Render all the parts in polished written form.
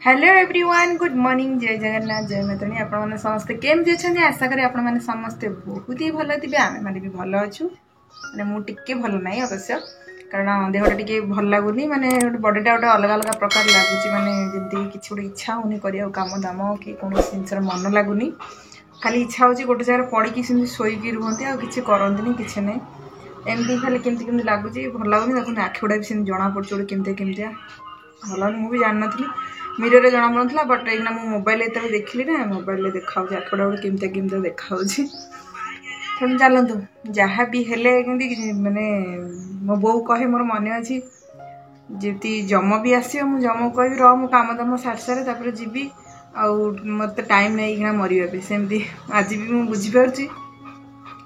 Hello everyone good morning जय जगन्नाथ जय मैतनी आपण समस्ते केमती अच्छा आशा करी आपण मैंने समस्ते बहुत ही भल थे आम मैंने भी भल अच्छु मैंने मुझे भल ना अवश्य कारण देहटा टी भल लगुनि माने बडीटा गोटे अलग अलग प्रकार लगुच माने जमी किसी गोटे इच्छा होनी कर कम दाम कि कौन जिनस मन लगुनि खाली इच्छा हो गोटे जगह पड़ी शोक रुहति आ कि करती किसी ना एमती खाली केमती लगुच भल लगुनि देखते आखि गुड़ा भी जना पड़े गोटे केमतिया भल मुझे जान नी मिरर जना पड़ा बट ये मोबाइल ये देखिली ना मोबाइल देखा आखि गुड़ा गोटे केमतिया देखा तेणु चलतु जहाँ भी हेले माने मो बो कहे मोर मन अच्छी जी जम भी आस जम कह रह मो कम दाम सारी सारे जी मत टाइम नहीं मरवा सेमती आज भी मुझे बुझीपार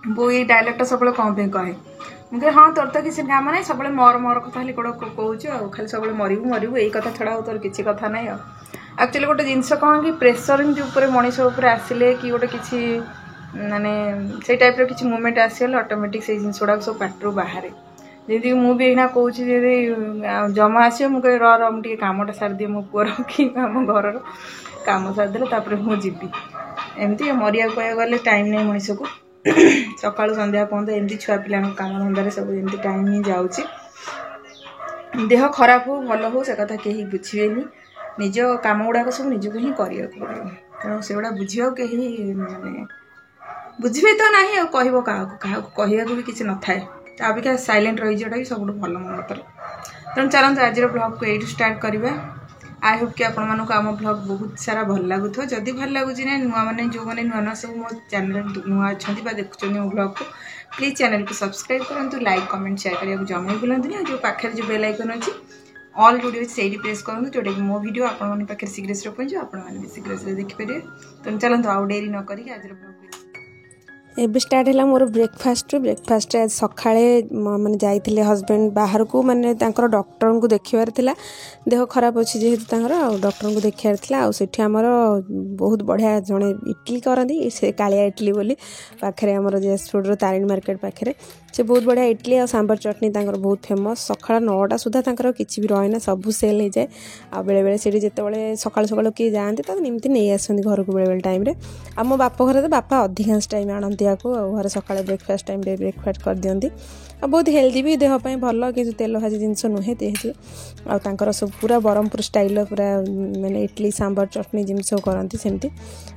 बो ये डायलॉगटा सब कौन पे कहे मुझे हाँ तोर तो किसी काम ना सब मोर मोर कथा खाली कौन कहूँ खाली सब मरबू मरबू यही कथा छड़ा तोर किसी कथा ना एक्चुअली गोटे जिनस कौन कि प्रेसरिंग मनीष आसिले कि गोटे किसी माने से टाइप किसी मुवमेंट आसीगले ऑटोमेटिक से जिन गुड़ा सब पाटू बाहर जमी मुझे कहूँ जमा आस मुझे रह मुझे कमटा सारी दिए मो पुअर कि आम घर कम सारीदे मुझे एमती मरिया कह गले टाइम नहीं मनीष को सका संध्या पर्यंत एमती छुआ पिला कम धंदा सब एमती टाइम ही जाऊँगी देह खराब हो भल हो से कथा कहीं बुझेनि निज कम गुड़ाक सब निजक ही करने पड़ो तेणु से गुड़ा बुझा कहीं माने बुझे तो ना कह कहवा भी किसी न थाए अबिका साइलेंट रही जाटा भी सब भल मो मतर तेणु चलते आज ब्लॉग को यही स्टार्ट करवा आई होप कि आपण मानक आम ब्लॉग बहुत सारा भल लगुथ जदि भल लगुच ना नुआ मैंने जो मैंने नुआ नुआ सब मो चैनल नुआ अच्छा देखुं मो ब्लॉग को प्लीज चैनल को सब्सक्राइब करूँ लाइक कमेंट शेयर करने जमा भूलती जो पाखे जो बेल आइकन अच्छी ऑल वीडियो से प्रेस करूँ जोटा कि मो वीडियो आपण शीघ्र पहुँचे आपने शीघ्र देखिपारे तेणु चलते आउ डेरी न करी आज ब्लॉग एबे स्टार्ट है मोर ब्रेकफास्ट आज सकाळे माने जाइथिले हस्बैंड बाहर को माने तांकर डॉक्टर को देखिबार थिला देह खराब अछि जेहेतु तांकर डॉक्टर को देखिबार थिला आ सेठी हमर बहुत बढ़िया जणे इडली करंदी से कालिया इडली बोली पाखरे हमर जयसपुर रो तारिणी मार्केट पाखरे से बहुत बढ़िया इडली और सांबर चटनी तांकर बहुत फेमस सकाळ 9टा सुधा तांकर किछि भी रहना सब सेल हो जाए आ बेले बेले सेठी जेतेबेले सकाळ सकाळ के जाआंती त निमति नै आसंदी घर को बेले बेले टाइम रे आ मो बाप घर तो बापा अधिकांश टाइम आनंदी को घर सकाଳେ ब्रेकफास्ट टाइम रे ब्रेकफास्ट कर दियंती आ बहुत हेल्दी भी देह ପାଇଁ भल कि तेल भाजी जिनस नुहे जेहेतु आ तांकर सब पूरा ब्रह्मपुर स्टाइल पूरा माने इडली सांबर चटनी जिन सब करती सेमती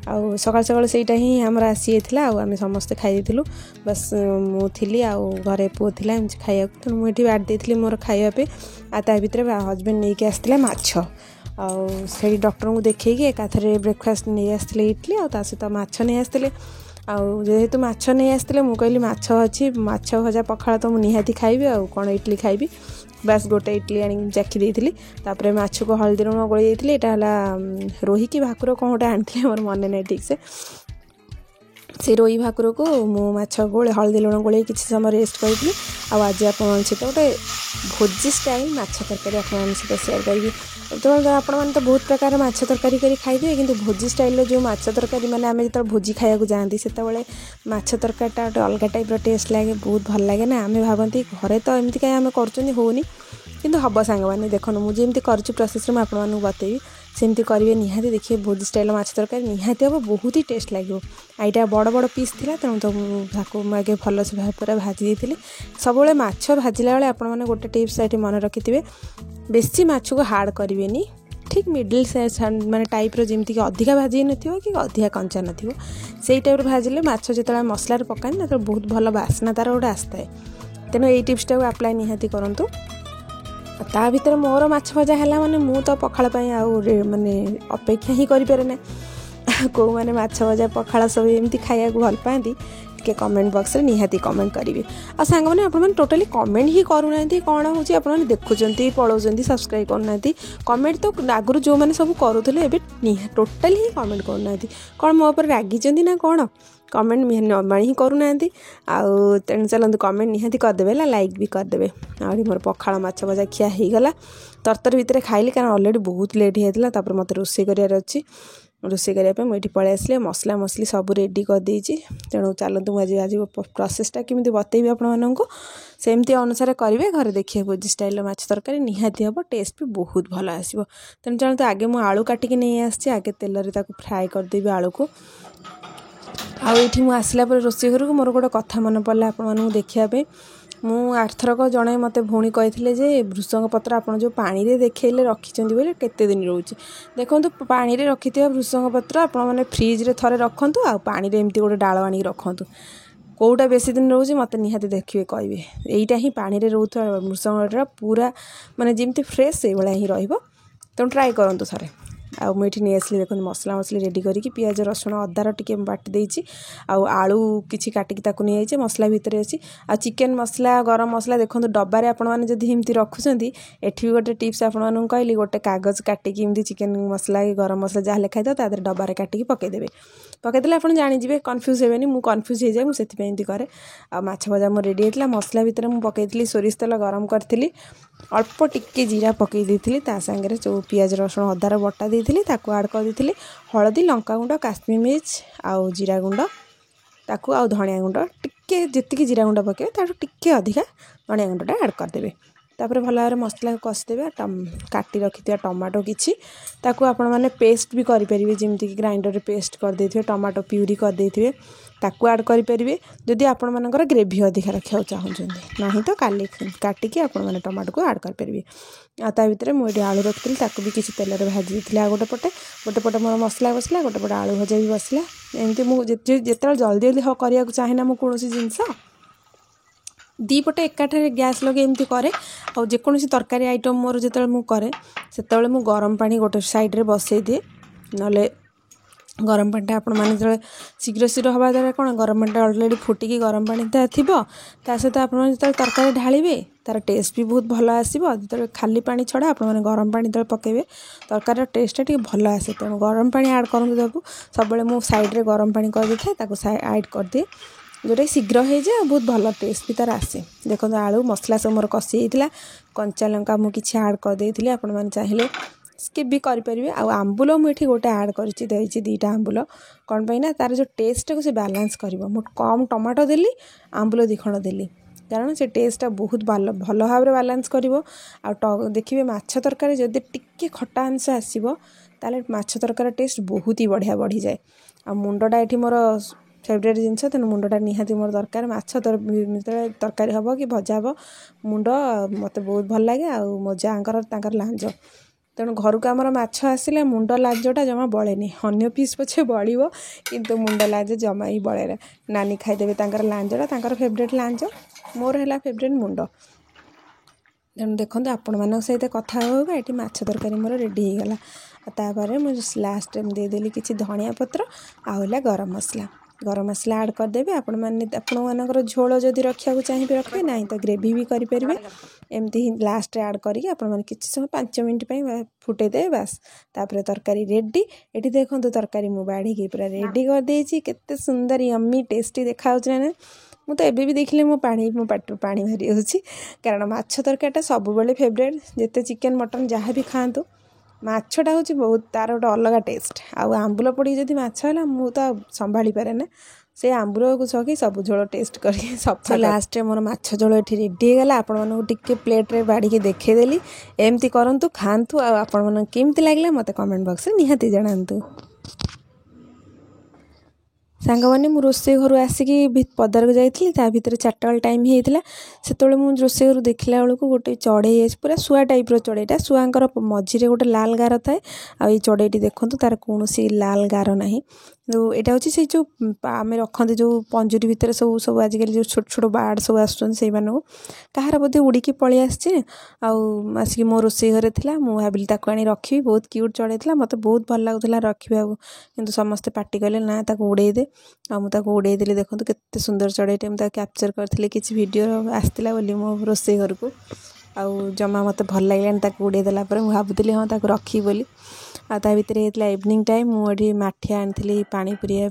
आ सकाळ सकाळ सेटा ही हमरा आसी थिला आ आमे समस्त खाई दिलु बस मु थिली आ घरे पो थिला एम खाइया तो मु एठी बाट देथिली मोर खाइया पे आ ता भितरे हस्बैंड नै के आस्थिला माछ आ से डॉक्टर को देखैके एकाथरे ब्रेकफास्ट नै आस्थिले इडली आ ता सहित माछ नै आस्थिले जेहेतु माछ नहीं आसते मुझे कहली माछ अच्छी माछ भजा पखाड़ तो मुझे निहाती खाइबी आ कौन इडली खाइबी बस गोटे इडली आनी चाखी देती तापर माछ को हल्दी लुण गोल यहाँ रोही की भाकुर कौन गोटे आनी मोर मन नहीं ठीक से रोही भाकुर को मु माछ गोले हल्दी लुण गोल किसी समय रेस्ट करी आज आपन सहित गोटे भोजी स्टाइल माछ तरकारी आपन सहित शेयर करी तो आपण तो बहुत प्रकार माछ तरकारी करी खाइबे किंतु भोजी स्टाइल जो माछ तरकारी माने आमे जत भोजी खाया जाती से माछ तरकारीटा गोटे अलग टाइप टेस्ट लगे बहुत भल लगे ना आमे भावती घरे तो एमती कहीं आम कर किंतु हम सांग मैंने देखो मुझे कर प्रोसेस में आपको बतेबी सेमती करेंगे निहाती देखिए भोजी स्टाइल माछ तरकारी निहाती हम बहुत ही टेस्ट लगे आईटा बड़ बड़ पीस थी तेणु तो मुझे भल से पूरा भाजी देती सब माछ भाजिला बेले आपने गोटे टिप्स ये मन रखिथे बेसी माछ को हार्ड करेंगे ठीक मिडिल माने टाइप जमीक अधिका भाजी न कि अधिका कंचा न से टाइप भाजिले माछ जो मसलार पकानी तो बहुत भल बास्ना तार गोटे आसता है तेणु ये टिप्सटा को अप्लाई निहाती करूँ ता भीतर मोर माछ भजा है माने मु तो पखाड़ माने अपेक्षा ही करें ना कौ मैंने माछ भजा पखाड़ सब एमती खाया भल पाती के कमेंट बॉक्स रे निहाती कमेंट करेंगे आ सांग मैंने आप टोटाली कमेंट ही करूना कौन हो देखुं पलाउं सब्सक्राइब करना कमेंट तो आगुरी जो मैंने सब करूले टोटाली ही कमेंट करना कौन मो पर रागी ना कौन कमेंट नर्माण ही करूना आउ तेणु चलते कमेंट निहाती करदे लाइक भी करदे आ मोर पखाड़ माछ भजा खिया हो गला तरतर भितर खाइली कारण ऑलरेडी बहुत लेट होता मत रोषे करार अच्छी रोषे करने मुझे पलि आसली मसला मसली सब रेडी कर देइछि तेणु चलतु मुझे आज प्रोसेसटा केमी बतेबी आपको सेमती अनुसार करेंगे घरे देखिए भोजी स्टाइल माछ तरकारी निहाती हम टेस्ट भी बहुत भल आसो तेणु चलते आगे मुझे आलू काटिकी नहीं आसी आगे तेल फ्राए करदेवी आलू को आठी मुझे आसला रोषे घर को मोर गोटे कथा मन पड़ा आपको देखापी मु आरथरक जड़े मत भौणी कही भृषंग पत्र आप जो पानी रे देखले रखिंट बोले केते दिन रोचे देखो पानी रे रखि भृषंग पत्र आप फ्रिज थे रखु आ पानी रे एमती गोटे डाल आनी रखु कौटा बेसी दिन रोचे मत निहाती देखिए कहे यहीटा ही पानी रे रोथ भृषंग पत्र पूरा माने जमती फ्रेश से भाया ही तेणु ट्राए करूँ थे आठी नहीं आसली देखो मसला मसली रेडी करके पियाज रसुण अदार टी बाटी देती आलू किसी काटिकी नहीं जाइए मसला भितर अच्छी आ चिकेन मसला गरम मसला देखो डब्बारे आपमती रखुंट एठी भी गोटे टिप्स आपको कहली गोटे कागज काटिकी चिकेन मसला गरम मसला जहाँ लिखाई था डब्बारे काटिकी पकईदेवे पकईदे आप जाणीजे कन्फ्यूज हेनी मुझे कन्फ्यूज हो जाए मुझे करें आ माछ भजा मोर रेडी होता मसला भितर मुझे पकईली सोरिष तेल गरम करी अल्प टिके जीरा पकई देती सागर जो पियाज रसुण अदार बटा देती आड कर देती हलदी लंका गुंड काश्मीर मिर्च आउ जीरा गुंड ताकू आ धनिया गुंड टिके जी जीरा गुंड पके टिके अधिका धनिया गुंडा आड करदे तापर भल भाव मसला कषिदेवे काटी रखि टमाटो किछि ताकू आपण माने पेस्ट भी करेंगे जमीक ग्राइंडर पेस्ट करदे टमाटो प्यूरी करदे ताकू आड करेंगे जदि आपण मानकर ग्रेवी अधिका रखा चाहते ना तो काली काटिकी आपण माने टमाटो को आड करेंगे ता भितर मुझे आलू रखी भी किसी तेल भाजी देती आ गोटे पटे मोर मसला बसला गोटे पटे आलू भजा भी बसला एमती मुझे जल्दी जल्दी करने चाहे ना मुझे जिनस दीपटे एकाठे गैस लगे एमती करे और जेकोसी तरकारी आइटम मोर जो मुझे से मुझे गरम पानी गोटे साइड रे बसई दिए ना गरम पानी आपण मैंने जो शीघ्र शीघ्र हवा द्वारा कौन गरम पानी अलरेडी फुटिकी गरम पानी थी सहित आप तरकारी ढालिबे तार टेस्ट भी बहुत भल आसो जो खाली पानी छड़ा आप गरम पानी जो पकेबे तरकार टेस्ट टी भल आसे तेणु गरम पानी आड करूँ सब मुझे साइड रे गरम पानी कर दे आड कर दिए जोटा शीघ्र हो जाए बहुत भल टेस्ट भी तार आसे देखो आलू मसला सब मोर कषि होता कंचा लंका मुझे किसी आड कर देती आपण मैंने चाहिए स्किप भी करेंगे आंबुल मुझे गोटे आड कर दीटा आंबुल कौन पाई ना तार जो टेस्ट को बैलेंस कर कम टमाटो देली आंबुल दिखण देली कारण से टेस्टा बहुत भल भाव बैलेंस कर देखिए माछ तरकारी जदि टिके खटा अंश आसो ताले माछ तरकारी टेस्ट बहुत ही बढ़िया बढ़ी जाए आ मुंडटा ये मोर फेवरेट जिनस तेणु मुंडटा निहाती मोर दरकार माछ तरकारी हम कि भजा हम मुंड मत बहुत भल लगे आ मो जाकर लांज तेणु घर को आमर माछ आसिले मुंड लांजटा जमा बड़ेनी अन्य पीस पछे बड़ो किंतु मुंड लांज जमा ही बड़े नानी खाईदेवे लांजटा फेवरेट लांज मोर है फेवरेट मुंड तेणु देखो आपण मान सहित कथा होगा ये माछ तरकारी मोर रेडी हो गला मुझे लास्ट देदेली किसी धनिया पत्र आला गरम मसला आड करदेवे आपण मानकर झोल जदि रखा चाहिए रखिए ना तो ग्रेवी भी करेंगे एमती ही लास्ट आड करके आपण किसी समय 5 मिनट फुटेदे बास तापर तरकारी रेडी ये देखो तरकारी मु बाढ़ी पूरा रेडी कर देछि केते सुंदर यम्मी टेस्टी देखा ना मुझे एबे भी देखले मो पाटर पानी भारी होछि कारण माछ तरकारीटा सब बेले फेवरेट जिते चिकेन मटन जहाँ भी खातु माछटा हूँ बहुत तार गोटे अलग टेस्ट आंबुल पड़ी जब माछ है मुझे संभाली पारे ना से आंबुल को छकी सब झोल टेस्ट कर सब लास्ट मोर माछ झोल ये रेडी होगा आपण मानक टिके प्लेट्रे बाढ़ी देखदेली एमती करूँ खातु आपण मन केमती लगे मत कमेंट बॉक्स में निहाती जनातु सांग मैंने मु रोषे घर आसिकी पदार को जाइली भितर 4टा बेल टाइम होता से मुझे रोषे घर देखला बेलू गोटे चढ़ई पूरा शुआ टाइप चढ़ईटा शुआंकर मझीरे गोटे लाल गार थाए आई चढ़ईटी देखूँ तार कौन लाल गार ना यहाँ हूँ से जो आम रखते जो पंजुरी भितर सब सब आजिकल जो छोट छोट बार्ड सब आसुँच कहार बोधे उड़ीकी पलि आसिक मो रोषे घर था मुझे भाविली आनी रखी बहुत क्यूट चढ़ई था मत बहुत भल लगुला रखा कि समस्ते पार्टी कले ना उड़े दे मुझे उड़ेदेली देखो केते सुंदर चढ़ईटे मुझे कैप्चर करी किसी वीडियो आसला बोली मो रोषे घर को आउ जमा मत भल लगे उड़ेदेला मुझे भावुली हाँ रखी बोली ता भितर होता इवनिंग टाइम मुझे माठिया आनी पानी पुरिया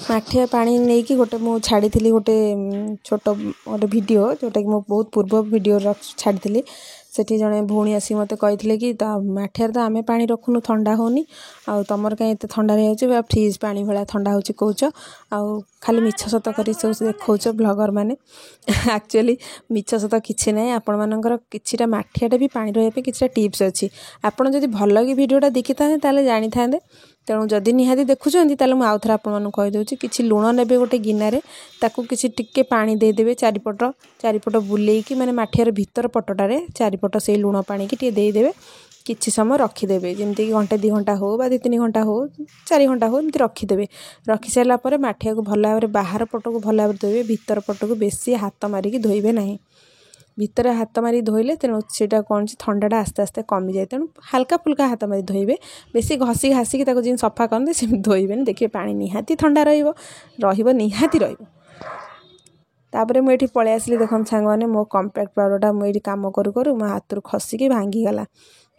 माठिया पानी नहीं कि गोटे मुझे छाड़ी गोटे छोट गोटे वीडियो जोटा कि बहुत पूर्व वीडियो छाड़ी सेठी जड़े भौणी आसी मत कही कि माठियार तो आम पा रखुनु ठंडा होनी आउ तुम कहीं एत ठंडा रही फ्रिज पा भाया ठंडा हो कौच आउ खाली मिछ सत कर देखा ब्लगर मैंने एक्चुअली मिछ सत किसी ना आपण मानकर किछिटा माठियाटा भी पानी रही किछिटा टिप्स अच्छी आपड़ जब भल कि भिडियोटा देखी था जानी था तेणु जदि निहाती देखुं ताल आउ थे आपदे कि लुण ने गोटे गिनारे ताकू किसी टिके पानी देदेवे चारिपट बुलेकी माने माठियार भीतर पटटारे चारिपट से लुण पानी की देदेवे किछि समय रखीदेवे जमीक घंटे 2 घंटा हो 2-3 घंटा हो 4 घंटा हो एमती रखीदेवे रखी सारापर माठिया को भल भाव बाहर पट को भल भाव धोइबे भीतर पट को बेसी हाथ मारिकी धोइबे नहीं भीतर हाथ मारी धोइले तेणु सेटा कौन ठंडाटा आस्ते आस्ते कमी जाए तेणु हल्का फुल्का हाथ मारी धोइबे बेसी घसी घासिकी जिन सफा करते से धोइबे देखिए पानी निहाती ठंडा रहिबो निहाती रहिबो तापर मुझे पलि आसली देखो सांग मैंने मो कम्पैक्ट पाउडरटा मुझे कम करूँ करूँ मो हाथ खसिकी भांगीगला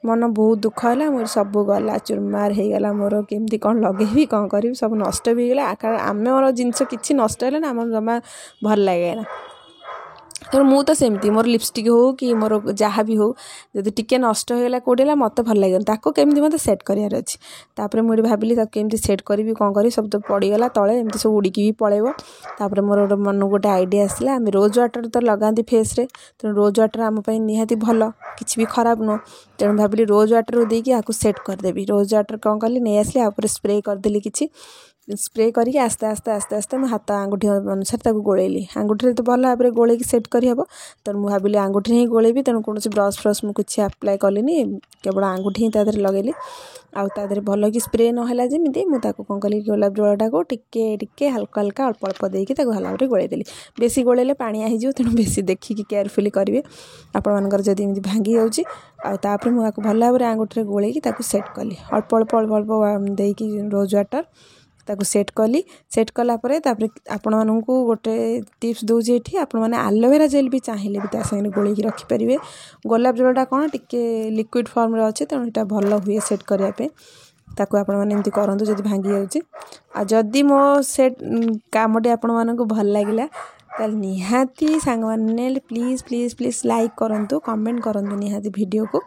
मन बहुत दुख है मोर सब गला चुरमार हो गला मोर केमती कौन लगे कौन करी सब नष्ट भी गला आम मोर जिनस कि नष्ट है ना आम जमा भल लगे ना तेणु मु तो सेमती मोर लिपस्टिक हो कि मोर जहाँ भी हो जब टिके नष्ट होगा कौटेला मत भल लगे ताको केमती मत सेट करार अच्छी तापर मुझे भाविली केमती सेट करी कौन करी सब तो पड़गला तले एमती सब उड़ीकी भी पड़ेब तापर मोर मन गोटे आइडिया आसला आम रोज वाटर तो लगाती फेस रे तेणु रोज वाटर आम निहाती भल किसी भी खराब नुह तेणु भाविली रोज वाटर देकी आपको सेट करदेवी रोज वाटर कौन कली नहीं आसली आप स्प्रे करदेली किसी स्प्रे करके आस्ते आस्ते आस्ते आस्ते मैं हाथ आंगुठी अनुसार गोलेली आंगुठी तो भल भाव गोलेकी सेट करहब तेणु मुझे भाविली आंगुठी ही गोलेबी तेणु कौन ब्रश फ्रश मुझे आप्लाय कलिनी केवल आंगुठी ही तादर लगेली आउे भल कि स्प्रे नहला जमी मुझे कौन कली गोलाप जलटा को टिके टिके हल्का हल्का अल्प अल्प देकी भल भाव गोलेदेली बेसी गोलेले पानी हो तेणु बेसी देखिकी केयरफुली करेंगे आपर जदि एमती भांगी जाऊँगी आउे मुझे भल भाव आंगुठी गोलेकी सेट कली अल्प अल्प अल्प अल्प देकी रोज वाटर ताकू सेट कली सेट कलापर आपण मानू गोटे टिप्स दूसरी ये आपण मैंने आलोवेरा जेल भी चाहिए भी सागे गोलेकी रखिपारे गोलाप जलटा कौन टिके लिक्विड फॉर्म रे अच्छे तेणु यहाँ भल हुए सेट करने ताकू आपण मैंने एमती करूँ जब भांगी जाऊँगी आदि मो सेट कामटी आपण मानू भल लगे ताल निहाती सांग मैंने प्लीज प्लीज प्लीज लाइक करूँ कमेंट करूँ निहाती वीडियो को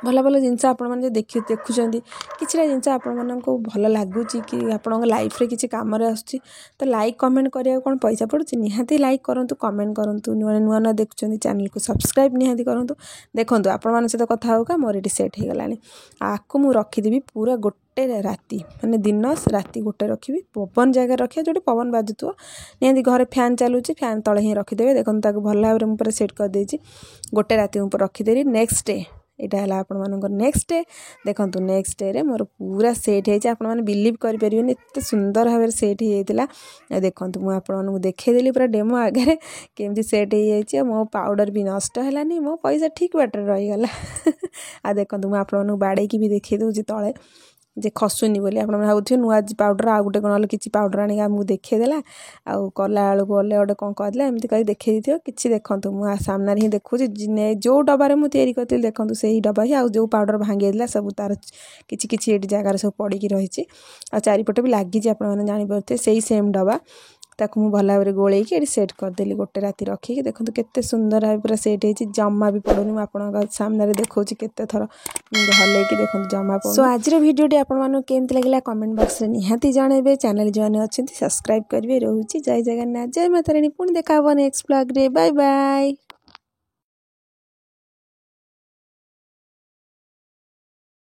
भल भल जिनस आपने देखुं किसी जिनस आपको भल लगुच कि आपण लाइफ रे किसी कम आसुच्ची तो लाइक कमेंट करिया कौन पैसा पड़ुची निहाती लाइक करूँ कमेंट करूँ नुआ नुआ नुआ देखुं चैनल को सब्सक्राइब निहाती करूँ देखो आपण सहित कथा होगा मोर ये सेट हो गलानी आपको मुझे रखीदेवी पूरा गोटे राति माने दिन राति गोटे रखी पवन जगह रखिए जो पवन बाजुव निहाती घर फैन चलुची फैन तले ही रखीदेवे देखो भल भाव में सेट करदे गोटे राति रखीदेवी नेक्स्ट डे यहाँ है आपण मान नेक्स्ट डे देखो नेक्स्ट डे रे मोर पूरा सेट होने बिलीव करें एत सुंदर भाव सेट होता देखो मुझे आपको देखदेली पूरा डेमो आगे केमती सेट हो मो पाउडर भी नष्ट है मो पैसा ठीक बाटर रहीगला आ देखो मुझे आपको बाड़े भी देखी दूसरी तले जे खसुनी बोली आप भावुथे नुआ पाउडर आ गोटे कौन कि पाउडर आने आमको देखदेला आउ कला बेलू गले गोटे कौन कहला एमती कही देखी कि देखूँ मुझे सामने ही देखुची जो डबारे मुझे या करी देखूँ से ही डबा ही जो पाउडर भांगी सब तार कि जगार सब पड़ी रही चारिपटे भी लगी आप जापारे से ही सेम डबा ताकू मु भल भाव गोलेकी ये सेट करदेली गोटे राति रखिकी देखो केते सुंदर भाव पूरा सेट होती जमा भी पड़ूनी मुझे सामने देखा केते थर हल्की देखो जमा पड़ सो आज भिडियोटी आपमती लगे कमेंट बॉक्स में निहाती जनइबे चैनल जो अच्छे सब्सक्राइब करेंगे रोचे जय जगन्नाथ जय माता रानी पुणी देखा नेक्स्ट ब्लॉग रे बाय बाय।